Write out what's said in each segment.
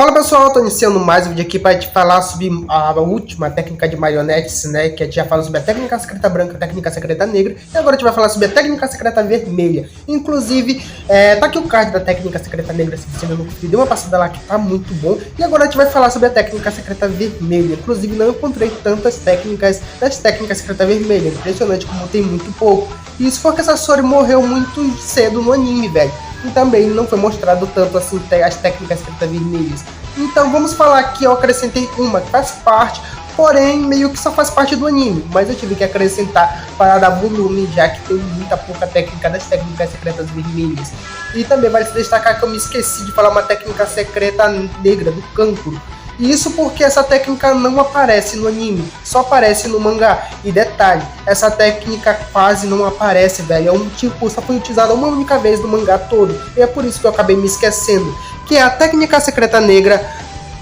Fala pessoal, eu tô iniciando mais um vídeo aqui para te falar sobre a última técnica de marionetes, né? Que a gente já falou sobre a técnica secreta branca, a técnica secreta negra, e agora a gente vai falar sobre a técnica secreta vermelha. Inclusive, tá aqui o card da técnica secreta negra, se você ainda não conferiu, deu uma passada lá que tá muito bom. E agora a gente vai falar sobre a técnica secreta vermelha. Inclusive, não encontrei tantas técnicas das técnicas secreta vermelha. Impressionante como tem muito pouco. E isso porque Sasori morreu muito cedo no anime, velho. E também não foi mostrado tanto assim as técnicas secretas vermelhas. Então vamos falar aqui, eu acrescentei uma que faz parte, porém meio que só faz parte do anime, mas eu tive que acrescentar para dar volume, já que tem muita pouca técnica das técnicas secretas vermelhas. E também vale se destacar que eu me esqueci de falar uma técnica secreta negra do Kankuro. Isso porque essa técnica não aparece no anime, só aparece no mangá. E detalhe, essa técnica quase não aparece, velho. É um tipo, só foi utilizada uma única vez no mangá todo. E é por isso que eu acabei me esquecendo. Que é a técnica secreta negra,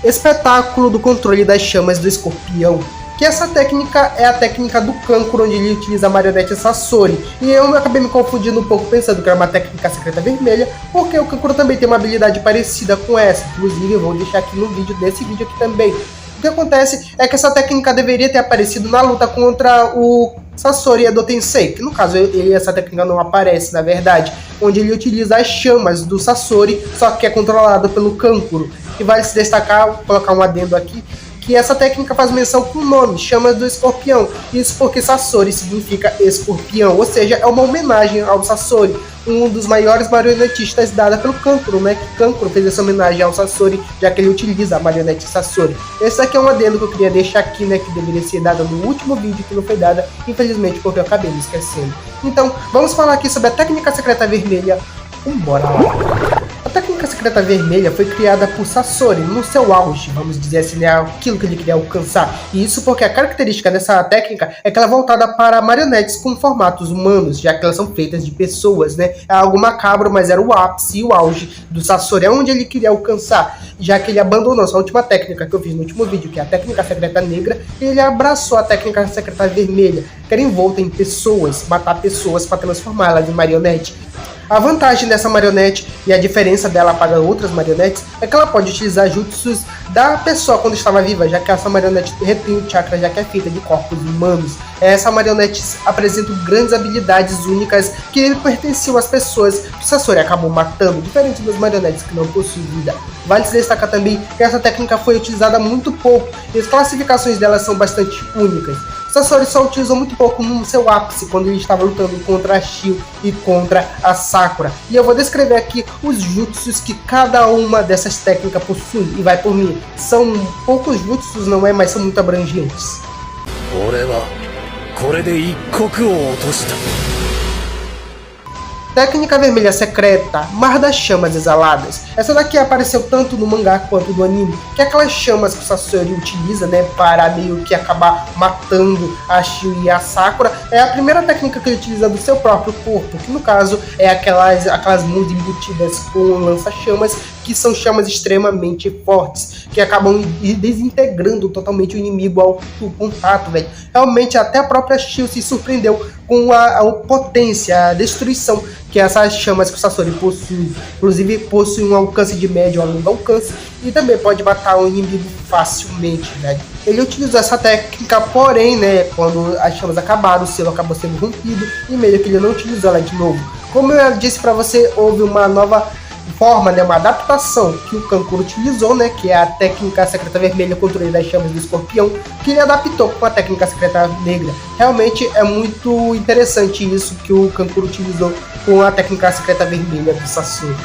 espetáculo do controle das chamas do escorpião. Que essa técnica é a técnica do Kankuro, onde ele utiliza a marionete Sasori. E eu acabei me confundindo um pouco pensando que era uma técnica secreta vermelha, porque o Kankuro também tem uma habilidade parecida com essa. Inclusive eu vou deixar aqui no vídeo, nesse vídeo aqui também. O que acontece é que essa técnica deveria ter aparecido na luta contra o Sasori Edo Tensei, que no caso essa técnica não aparece, na verdade, onde ele utiliza as chamas do Sasori, só que é controlado pelo Kankuro. E vale se destacar, vou colocar um adendo aqui, que essa técnica faz menção com o nome, Chamas do Escorpião. Isso porque Sasori significa escorpião, ou seja, é uma homenagem ao Sasori, um dos maiores marionetistas dada pelo Kankuro, né? Que Kankuro fez essa homenagem ao Sasori, já que ele utiliza a marionete Sasori. Esse aqui é um adendo que eu queria deixar aqui, né? Que deveria ser dada no último vídeo, que não foi dada, infelizmente, porque eu acabei me esquecendo. Então, vamos falar aqui sobre a técnica secreta vermelha. Vambora lá! A técnica secreta vermelha foi criada por Sasori no seu auge, vamos dizer assim, né, aquilo que ele queria alcançar. E isso porque a característica dessa técnica é que ela é voltada para marionetes com formatos humanos, já que elas são feitas de pessoas, né? É algo macabro, mas era o ápice e o auge do Sasori, é onde ele queria alcançar, já que ele abandonou essa última técnica que eu fiz no último vídeo, que é a técnica secreta negra, e ele abraçou a técnica secreta vermelha, que era envolta em pessoas, matar pessoas para transformá-las em marionete. A vantagem dessa marionete e a diferença dela para outras marionetes é que ela pode utilizar jutsus da pessoa quando estava viva, já que essa marionete retém o chakra, já que é feita de corpos humanos. Essa marionete apresenta grandes habilidades únicas que pertenciam às pessoas que Sasori acabou matando, diferente das marionetes que não possuem vida. Vale se destacar também que essa técnica foi utilizada muito pouco e as classificações dela são bastante únicas. Sasori só utilizou muito pouco no seu ápice, quando ele estava lutando contra a Shio e contra a Sakura. E eu vou descrever aqui os jutsus que cada uma dessas técnicas possui, e vai por mim. São poucos jutsus, não é? Mas são muito abrangentes. Técnica vermelha secreta, Mar das Chamas Exaladas. Essa daqui apareceu tanto no mangá quanto no anime, que é aquelas chamas que o Sasori utiliza, né, para meio que acabar matando a Shio e a Sakura. É a primeira técnica que ele utiliza do seu próprio corpo, que no caso é aquelas mãos embutidas com lança-chamas, que são chamas extremamente fortes, que acabam desintegrando totalmente o inimigo ao contato, velho. Realmente até a própria Shio se surpreendeu com a potência, a destruição que essas chamas que o Sasori possui. Inclusive possui um alcance de médio a longo alcance e também pode matar o inimigo facilmente, né? Ele utilizou essa técnica, porém, né, quando as chamas acabaram, o selo acabou sendo rompido e meio que ele não utilizou ela de novo. Como eu disse para você, houve uma nova forma, né, uma adaptação que o Kankuro utilizou, né, que é a técnica secreta vermelha, controle das chamas do escorpião, que ele adaptou com a técnica secreta negra. Realmente é muito interessante isso que o Kankuro utilizou com a técnica secreta vermelha do Sasori.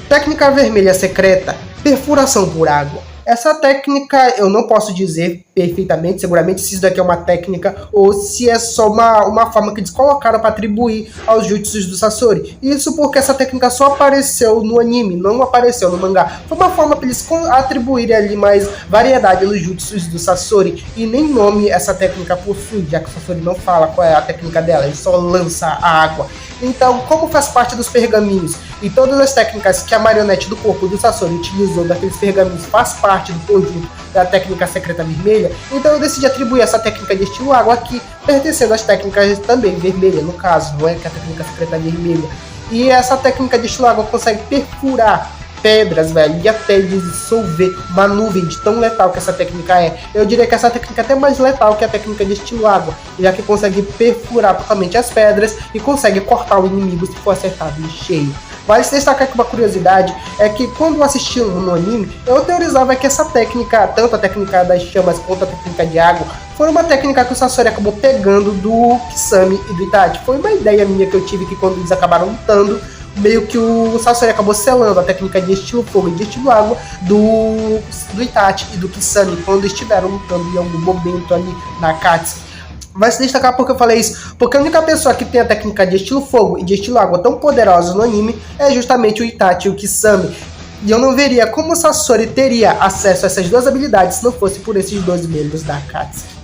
Técnica vermelha secreta, perfuração por água. Essa técnica eu não posso dizer perfeitamente, seguramente, se isso daqui é uma técnica ou se é só uma forma que eles colocaram para atribuir aos jutsus do Sasori. Isso porque essa técnica só apareceu no anime, não apareceu no mangá. Foi uma forma para eles atribuírem ali mais variedade nos jutsus do Sasori. E nem nome essa técnica possui, já que o Sasori não fala qual é a técnica dela, ele só lança a água. Então, como faz parte dos pergaminhos e todas as técnicas que a marionete do corpo do Sasori utilizou daqueles pergaminhos faz parte do conjunto da técnica secreta vermelha, então eu decidi atribuir essa técnica de estilo água aqui, pertencendo às técnicas também vermelha, no caso, não é que a técnica secreta vermelha. E essa técnica de estilo água consegue perfurar pedras, velho, e até dissolver uma nuvem de tão letal que essa técnica é. Eu diria que essa técnica é até mais letal que a técnica de estilo água, já que consegue perfurar totalmente as pedras e consegue cortar o inimigo se for acertado em cheio. Vale se destacar que uma curiosidade é que quando eu assisti no anime, eu teorizava que essa técnica, tanto a técnica das chamas quanto a técnica de água, foi uma técnica que o Sasori acabou pegando do Kisame e do Itachi. Foi uma ideia minha que eu tive que quando eles acabaram lutando, meio que o Sasori acabou selando a técnica de estilo fogo e de estilo água do Itachi e do Kisame quando estiveram lutando em algum momento ali na Akatsuki. Vai se destacar porque eu falei isso, porque a única pessoa que tem a técnica de estilo fogo e de estilo água tão poderosa no anime é justamente o Itachi e o Kisame. E eu não veria como o Sasori teria acesso a essas duas habilidades se não fosse por esses dois membros da Akatsuki.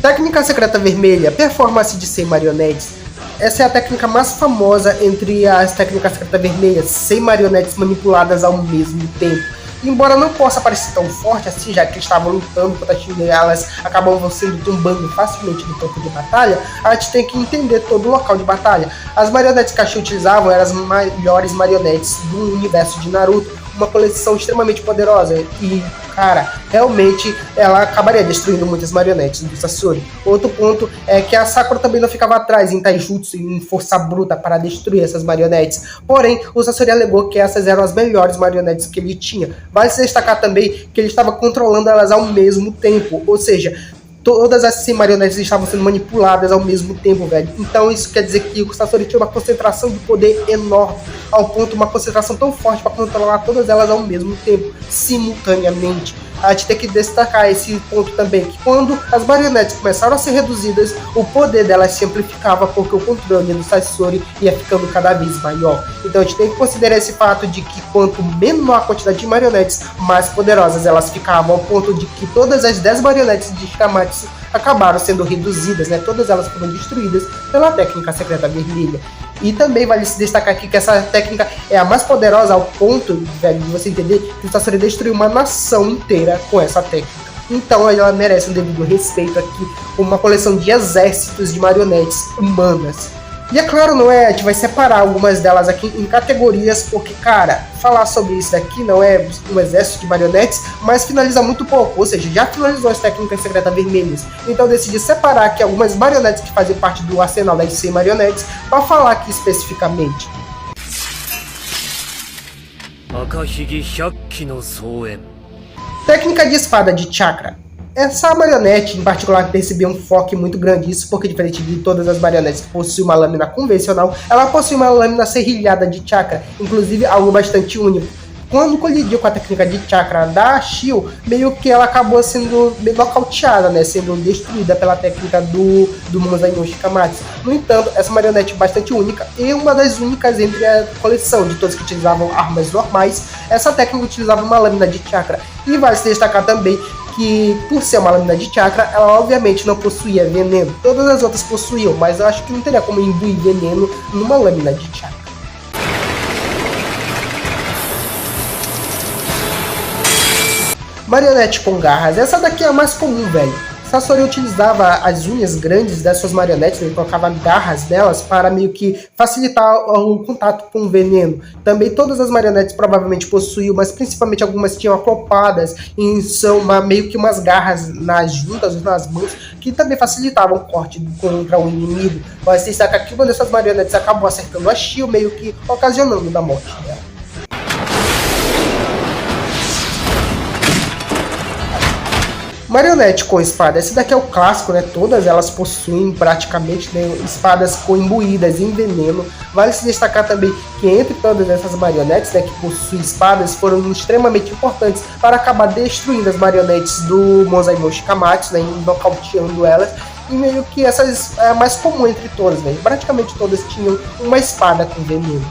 Técnica secreta vermelha, performance de 100 marionetes. Essa é a técnica mais famosa entre as técnicas secretas vermelhas, 100 marionetes manipuladas ao mesmo tempo. Embora não possa parecer tão forte assim, já que eles estavam lutando contra a China e elas acabavam sendo tumbando facilmente no campo de batalha, a gente tem que entender todo o local de batalha. As marionetes que a Shio utilizavam eram as melhores marionetes do universo de Naruto, uma coleção extremamente poderosa e, cara, realmente ela acabaria destruindo muitas marionetes do Sasori. Outro ponto é que a Sakura também não ficava atrás em taijutsu e em força bruta para destruir essas marionetes. Porém, o Sasori alegou que essas eram as melhores marionetes que ele tinha. Vale se destacar também que ele estava controlando elas ao mesmo tempo, ou seja, todas as 100 marionetes estavam sendo manipuladas ao mesmo tempo, velho. Então isso quer dizer que o Sasori tinha uma concentração de poder enorme, ao ponto uma concentração tão forte para controlar todas elas ao mesmo tempo, simultaneamente. A gente tem que destacar esse ponto também, que quando as marionetes começaram a ser reduzidas, o poder delas se amplificava porque o controle do Sasori ia ficando cada vez maior. Então a gente tem que considerar esse fato de que quanto menor a quantidade de marionetes, mais poderosas elas ficavam, ao ponto de que todas as 10 marionetes de Shikamatsu acabaram sendo reduzidas, né? Todas elas foram destruídas pela técnica secreta vermelha. E também vale se destacar aqui que essa técnica é a mais poderosa ao ponto, velho, de você entender que o Sasori destruiu uma nação inteira com essa técnica. Então ela merece um devido respeito aqui, como uma coleção de exércitos de marionetes humanas. E é claro, não é? A gente vai separar algumas delas aqui em categorias, porque, cara, falar sobre isso daqui não é um exército de marionetes, mas finaliza muito pouco, ou seja, já finalizou as técnicas secretas vermelhas. Então eu decidi separar aqui algumas marionetes que fazem parte do arsenal das 100 marionetes, para falar aqui especificamente. Técnica de espada de chakra. Essa marionete, em particular, recebeu um foco muito grande, isso porque, diferente de todas as marionetes que possuem uma lâmina convencional, ela possui uma lâmina serrilhada de chakra, inclusive algo bastante único. Quando colidiu com a técnica de chakra da Shio, meio que ela acabou sendo nocauteada, né, sendo destruída pela técnica do Monzai no Shikamatsu. No entanto, essa marionete é bastante única e uma das únicas entre a coleção de todos que utilizavam armas normais. Essa técnica utilizava uma lâmina de chakra. E vale se destacar também que, por ser uma lâmina de chakra, ela obviamente não possuía veneno. Todas as outras possuíam, mas eu acho que não teria como imbuir veneno numa lâmina de chakra. Marionete com garras. Essa daqui é a mais comum, velho. Sasori utilizava as unhas grandes das suas marionetes, ele colocava garras nelas para meio que facilitar o contato com o veneno. Também todas as marionetes provavelmente possuíam, mas principalmente algumas tinham acopladas em meio que umas garras nas juntas, nas mãos, que também facilitavam o corte contra o inimigo. Mas se destaca que uma dessas marionetes acabou acertando a Shio, meio que ocasionando a morte dela. Marionete com espada, esse daqui é o clássico, né? Todas elas possuem praticamente, né, espadas imbuídas em veneno. Vale se destacar também que entre todas essas marionetes, né, que possuem espadas, foram extremamente importantes para acabar destruindo as marionetes do Monzai no Shikamatsu, né, nocauteando elas. E meio que essas é a mais comum entre todas, né? Praticamente todas tinham uma espada com veneno.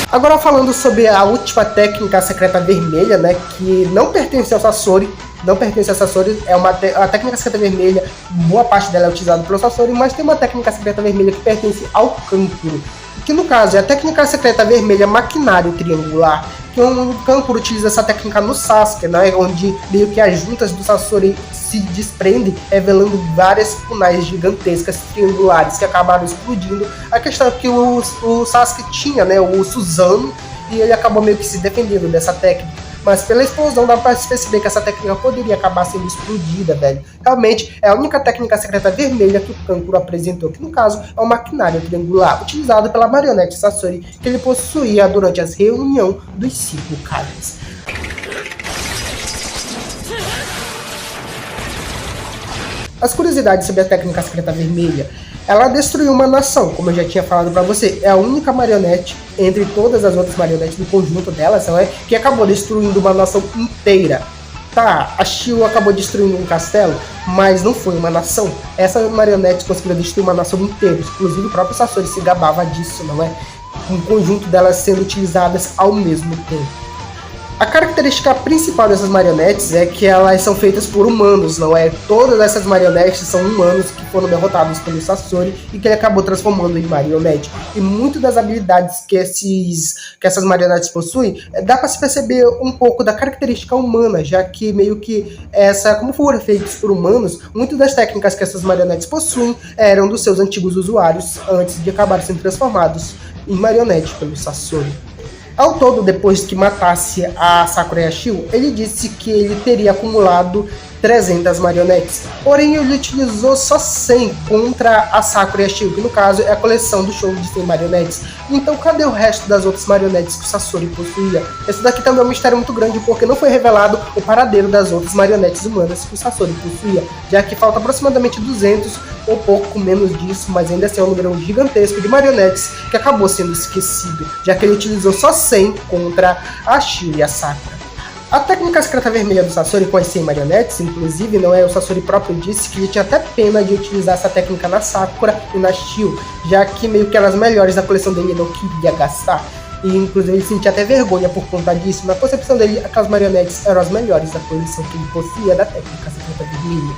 Agora falando sobre a última técnica secreta vermelha, né, que não pertence ao Sasori, é a técnica secreta vermelha, boa parte dela é utilizada pelo Sasori, mas tem uma técnica secreta vermelha que pertence ao Kankuro, que no caso é a técnica secreta vermelha maquinário triangular, que o Kankuro utiliza essa técnica no Sasuke, né, onde meio que as juntas do Sasori se desprendem, revelando várias kunais gigantescas triangulares que acabaram explodindo. A questão é que o Sasuke tinha, né, o Susanoo, e ele acabou meio que se defendendo dessa técnica. Mas pela explosão dá pra perceber que essa técnica poderia acabar sendo explodida, velho. Realmente é a única técnica secreta vermelha que o Kankuro apresentou, que no caso é o maquinário triangular, utilizado pela marionete Sasori, que ele possuía durante as reuniões dos 5 Kages. As curiosidades sobre a técnica secreta vermelha: ela destruiu uma nação, como eu já tinha falado pra você. É a única marionete, entre todas as outras marionetes do conjunto delas, não é, que acabou destruindo uma nação inteira. Tá, a Shio acabou destruindo um castelo, mas não foi uma nação. Essa marionete conseguiu destruir uma nação inteira. Inclusive o próprio Sasori se gabava disso, não é? Um conjunto delas sendo utilizadas ao mesmo tempo. A característica principal dessas marionetes é que elas são feitas por humanos, não é? Todas essas marionetes são humanos que foram derrotados pelo Sasori e que ele acabou transformando em marionete. E muitas das habilidades que essas marionetes possuem, dá para se perceber um pouco da característica humana, já que meio que como foram feitos por humanos, muitas das técnicas que essas marionetes possuem eram dos seus antigos usuários antes de acabar sendo transformados em marionete pelo Sasori. Ao todo, depois que matasse a Sakura e a Shio, ele disse que ele teria acumulado 300 marionetes. Porém, ele utilizou só 100 contra a Sakura e a Shio, que no caso é a coleção do show de 100 marionetes. Então, cadê o resto das outras marionetes que o Sasori possuía? Esse daqui também é um mistério muito grande, porque não foi revelado o paradeiro das outras marionetes humanas que o Sasori possuía, já que falta aproximadamente 200 ou pouco menos disso, mas ainda assim é um número gigantesco de marionetes que acabou sendo esquecido, já que ele utilizou só 100 contra a Shio e a Sakura. A técnica secreta vermelha do Sasori com as 100 marionetes, inclusive, não é, o Sasori próprio disse que ele tinha até pena de utilizar essa técnica na Sakura e na Shio, já que meio que eram as melhores da coleção dele, ele não queria gastar. E inclusive ele sentia até vergonha por conta disso. Na concepção dele, aquelas marionetes eram as melhores da coleção que ele possuía da técnica secreta vermelha.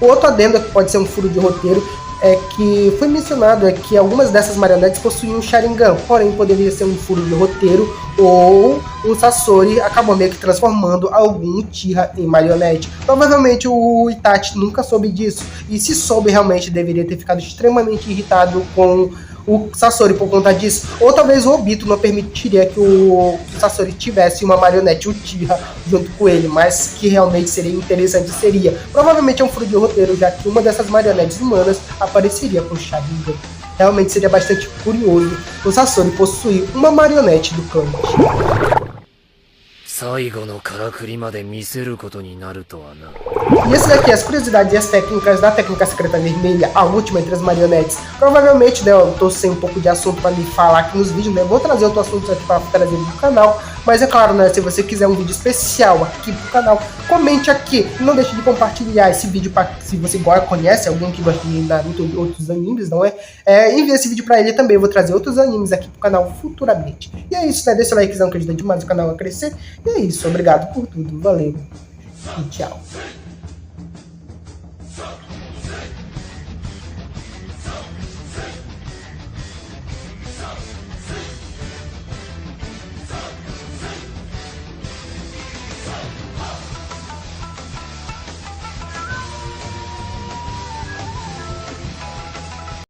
O outro adendo que pode ser um furo de roteiro é que foi mencionado que algumas dessas marionetes possuíam um Sharingan, porém poderia ser um furo de roteiro ou o Sasori acabou meio que transformando algum Uchiha em marionete. Provavelmente o Itachi nunca soube disso, e se soube realmente deveria ter ficado extremamente irritado com o Sasori por conta disso, ou talvez o Obito não permitiria que o Sasori tivesse uma marionete Uchiha junto com ele, mas que realmente seria interessante seria. Provavelmente é um furo de roteiro, já que uma dessas marionetes humanas apareceria com Sharingan. Realmente seria bastante curioso o Sasori possuir uma marionete do clã. E esse daqui é as curiosidades e as técnicas da técnica secreta vermelha, a última entre as marionetes. Provavelmente, né, eu tô sem um pouco de assunto para me falar aqui nos vídeos, né, eu vou trazer outros assuntos aqui para trazer no canal, mas é claro, né, se você quiser um vídeo especial aqui pro canal, comente aqui, não deixe de compartilhar esse vídeo se você conhece alguém que gosta de Naruto ou outros animes, não é? Envie esse vídeo para ele também, eu vou trazer outros animes aqui pro canal futuramente. E é isso, né, deixa o likezão que ajuda demais o canal a crescer, e é isso, obrigado por tudo, valeu e tchau.